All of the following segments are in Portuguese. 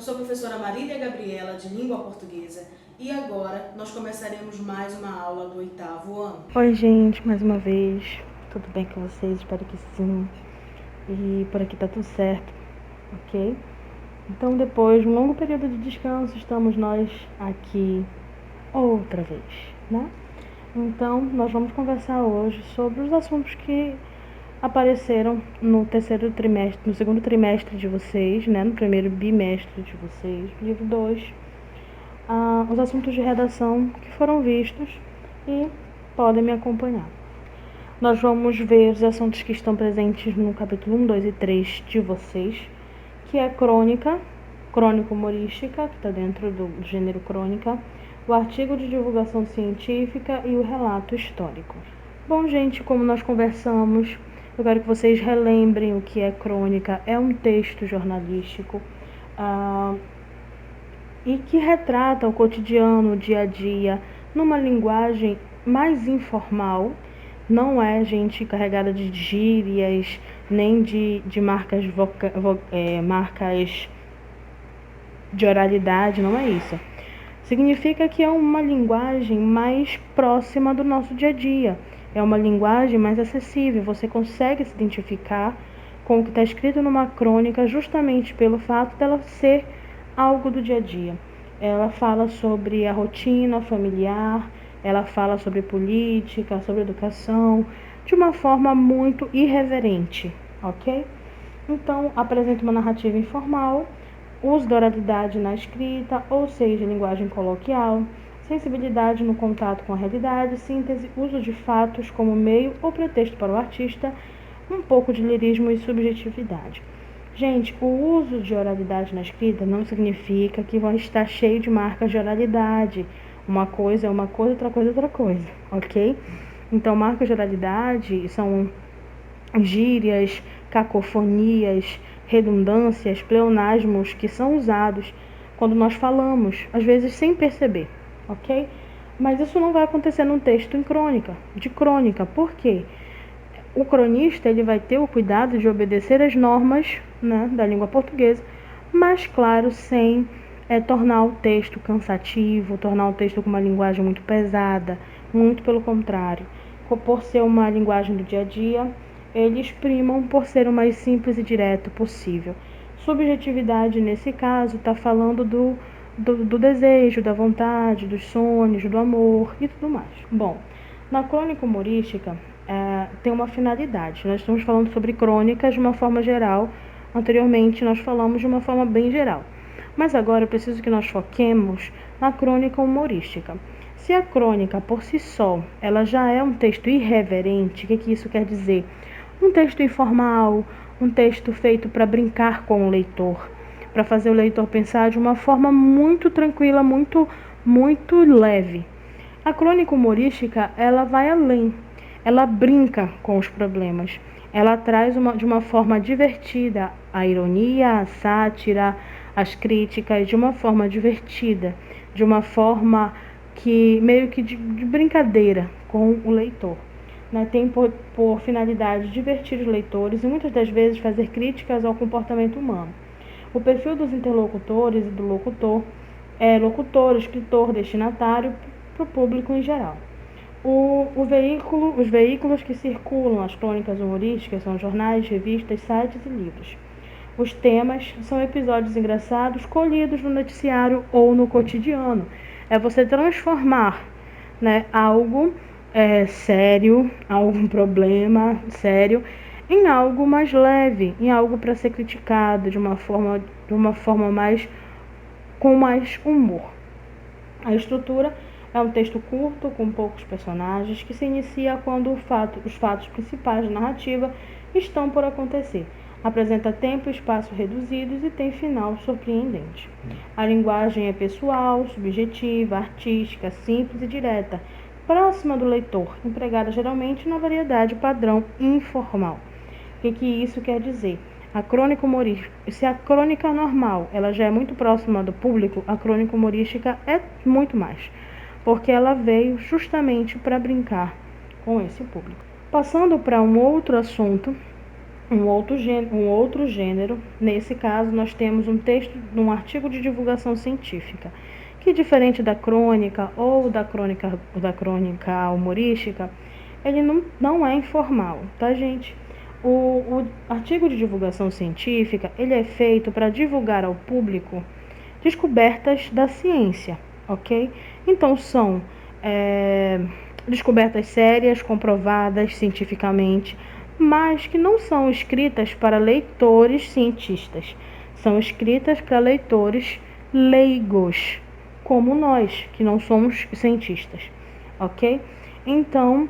sou a professora Marília Gabriela, de Língua Portuguesa, e agora nós começaremos mais uma aula do 8º ano. Oi, gente, mais uma vez. Tudo bem com vocês? Espero que sim. E por aqui tá tudo certo, ok? Então, depois de um longo período de descanso, estamos nós aqui outra vez, né? Então, nós vamos conversar hoje sobre os assuntos que apareceram no terceiro trimestre, no segundo trimestre de vocês, né? No primeiro bimestre de vocês, livro 2. Os assuntos de redação que foram vistos e podem me acompanhar. Nós vamos ver os assuntos que estão presentes no capítulo 1, 2 e 3 de vocês, que é crônica, crônico-humorística, que está dentro do gênero crônica, o artigo de divulgação científica e o relato histórico. Bom, gente, como nós conversamos, eu quero que vocês relembrem o que é crônica. É um texto jornalístico e que retrata o cotidiano, o dia a dia, numa linguagem mais informal. Não é, gente, carregada de gírias, nem de marcas de oralidade, não é isso. Significa que é uma linguagem mais próxima do nosso dia a dia. É uma linguagem mais acessível, você consegue se identificar com o que está escrito numa crônica justamente pelo fato dela ser algo do dia a dia. Ela fala sobre a rotina familiar, ela fala sobre política, sobre educação, de uma forma muito irreverente, ok? Então, apresenta uma narrativa informal, uso da oralidade na escrita, ou seja, linguagem coloquial, sensibilidade no contato com a realidade, síntese, uso de fatos como meio ou pretexto para o artista, um pouco de lirismo e subjetividade. Gente, o uso de oralidade na escrita não significa que vai estar cheio de marcas de oralidade. Uma coisa é uma coisa, outra coisa é outra coisa, ok? Então, marcas de oralidade são gírias, cacofonias, redundâncias, pleonasmos que são usados quando nós falamos, às vezes sem perceber, ok? Mas isso não vai acontecer num texto de crônica. Por quê? O cronista ele vai ter o cuidado de obedecer às normas, né, da língua portuguesa, mas, claro, sem tornar o texto cansativo, tornar o texto com uma linguagem muito pesada, muito pelo contrário. Por ser uma linguagem do dia a dia, eles primam por ser o mais simples e direto possível. Subjetividade, nesse caso, está falando do desejo, da vontade, dos sonhos, do amor e tudo mais. Bom, na crônica humorística, tem uma finalidade. Nós estamos falando sobre crônicas de uma forma geral. Anteriormente, nós falamos de uma forma bem geral. Mas agora eu preciso que nós foquemos na crônica humorística. Se a crônica, por si só, ela já é um texto irreverente, o que isso quer dizer? Um texto informal, um texto feito para brincar com o leitor, para fazer o leitor pensar de uma forma muito tranquila, muito leve. A crônica humorística, ela vai além. Ela brinca com os problemas. Ela traz de uma forma divertida a ironia, a sátira, as críticas, de uma forma divertida, de uma forma que meio que de brincadeira com o leitor. Tem por finalidade divertir os leitores e muitas das vezes fazer críticas ao comportamento humano. O perfil dos interlocutores e do locutor é locutor, escritor, destinatário para o público em geral. Os veículos que circulam as crônicas humorísticas são jornais, revistas, sites e livros. Os temas são episódios engraçados colhidos no noticiário ou no cotidiano. É você transformar, né, algo sério, algum problema sério, em algo mais leve, em algo para ser criticado de uma forma mais com mais humor. A estrutura é um texto curto, com poucos personagens, que se inicia quando os fatos principais da narrativa estão por acontecer. Apresenta tempo e espaço reduzidos e tem final surpreendente. A linguagem é pessoal, subjetiva, artística, simples e direta, próxima do leitor, empregada geralmente na variedade padrão informal. O que isso quer dizer? A crônica humorística, se a crônica normal ela já é muito próxima do público, a crônica humorística é muito mais, porque ela veio justamente para brincar com esse público. Passando para um outro assunto, um outro gênero. Nesse caso, nós temos um texto, um artigo de divulgação científica, que diferente da crônica ou da crônica humorística, ele não é informal, tá, gente? O artigo de divulgação científica, ele é feito para divulgar ao público descobertas da ciência, ok? Então, são descobertas sérias, comprovadas cientificamente, mas que não são escritas para leitores cientistas, são escritas para leitores leigos, como nós, que não somos cientistas, ok? Então,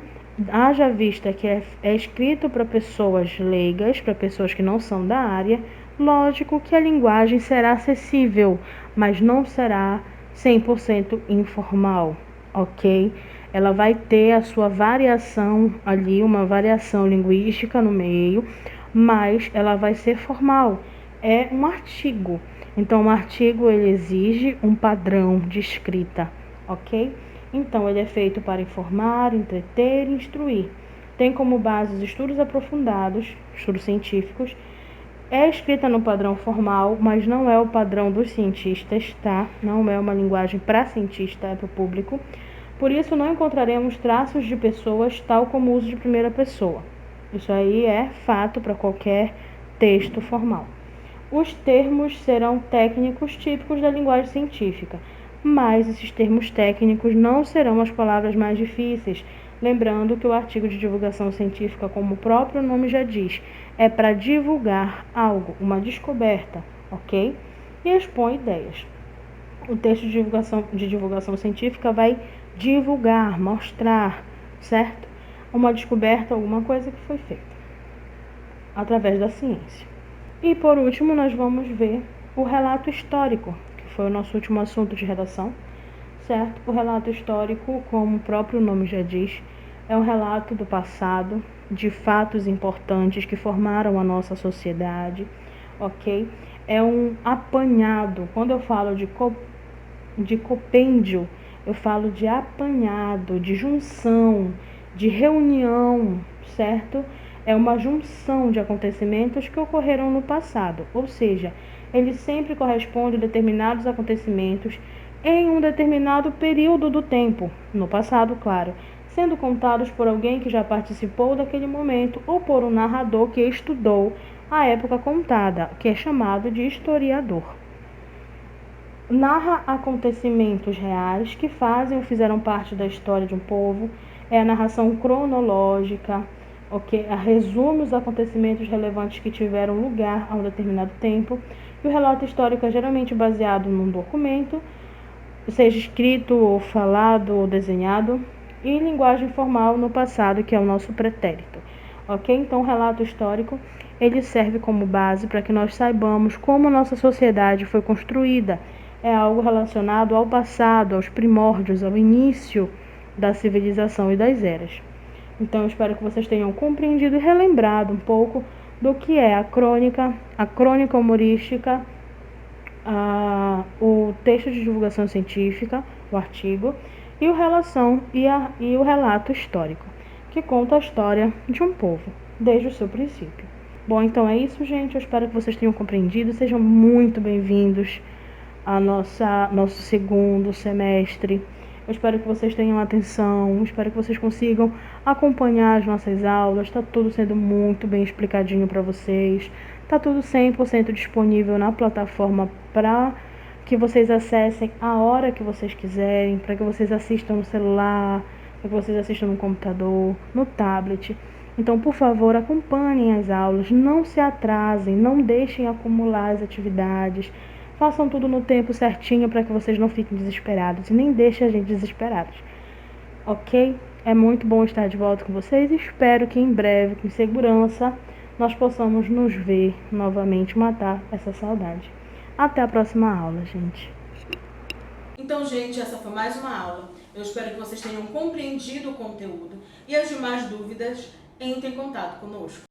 haja vista que é escrito para pessoas leigas, para pessoas que não são da área, lógico que a linguagem será acessível, mas não será 100% informal, ok? Ela vai ter a sua variação ali, uma variação linguística no meio, mas ela vai ser formal. É um artigo. Então, um artigo ele exige um padrão de escrita, ok? Então, ele é feito para informar, entreter e instruir. Tem como base os estudos aprofundados, estudos científicos. É escrita no padrão formal, mas não é o padrão dos cientistas, tá? Não é uma linguagem para cientista, é para o público. Por isso, não encontraremos traços de pessoas, tal como o uso de primeira pessoa. Isso aí é fato para qualquer texto formal. Os termos serão técnicos típicos da linguagem científica, mas esses termos técnicos não serão as palavras mais difíceis. Lembrando que o artigo de divulgação científica, como o próprio nome já diz, é para divulgar algo, uma descoberta, ok? E expõe ideias. O texto de divulgação científica vai divulgar, mostrar, certo? Uma descoberta, alguma coisa que foi feita através da ciência. E por último, nós vamos ver o relato histórico, que foi o nosso último assunto de redação, certo? O relato histórico, como o próprio nome já diz, é um relato do passado, de fatos importantes que formaram a nossa sociedade, ok? É um apanhado. Quando eu falo de compêndio, eu falo de apanhado, de junção, de reunião, certo? É uma junção de acontecimentos que ocorreram no passado, ou seja, ele sempre corresponde a determinados acontecimentos em um determinado período do tempo, no passado, claro, sendo contados por alguém que já participou daquele momento ou por um narrador que estudou a época contada, que é chamado de historiador. Narra acontecimentos reais que fazem ou fizeram parte da história de um povo, é a narração cronológica, ok? Resume os acontecimentos relevantes que tiveram lugar a um determinado tempo, e o relato histórico é geralmente baseado num documento, seja escrito, ou falado, ou desenhado, e linguagem formal no passado, que é o nosso pretérito, ok? Então, o relato histórico, ele serve como base para que nós saibamos como nossa sociedade foi construída. É algo relacionado ao passado, aos primórdios, ao início da civilização e das eras. Então, eu espero que vocês tenham compreendido e relembrado um pouco do que é a crônica humorística, o texto de divulgação científica, o artigo, e o relato histórico, que conta a história de um povo, desde o seu princípio. Bom, então é isso, gente. Eu espero que vocês tenham compreendido. Sejam muito bem-vindos ao nosso segundo semestre. Eu espero que vocês tenham atenção, espero que vocês consigam acompanhar as nossas aulas. Está tudo sendo muito bem explicadinho para vocês. Está tudo 100% disponível na plataforma para que vocês acessem a hora que vocês quiserem, para que vocês assistam no celular, para que vocês assistam no computador, no tablet. Então, por favor, acompanhem as aulas, não se atrasem, não deixem acumular as atividades. Façam tudo no tempo certinho para que vocês não fiquem desesperados e nem deixem a gente desesperados, ok? É muito bom estar de volta com vocês e espero que em breve, com segurança, nós possamos nos ver novamente, matar essa saudade. Até a próxima aula, gente. Então, gente, essa foi mais uma aula. Eu espero que vocês tenham compreendido o conteúdo e as demais dúvidas, entrem em contato conosco.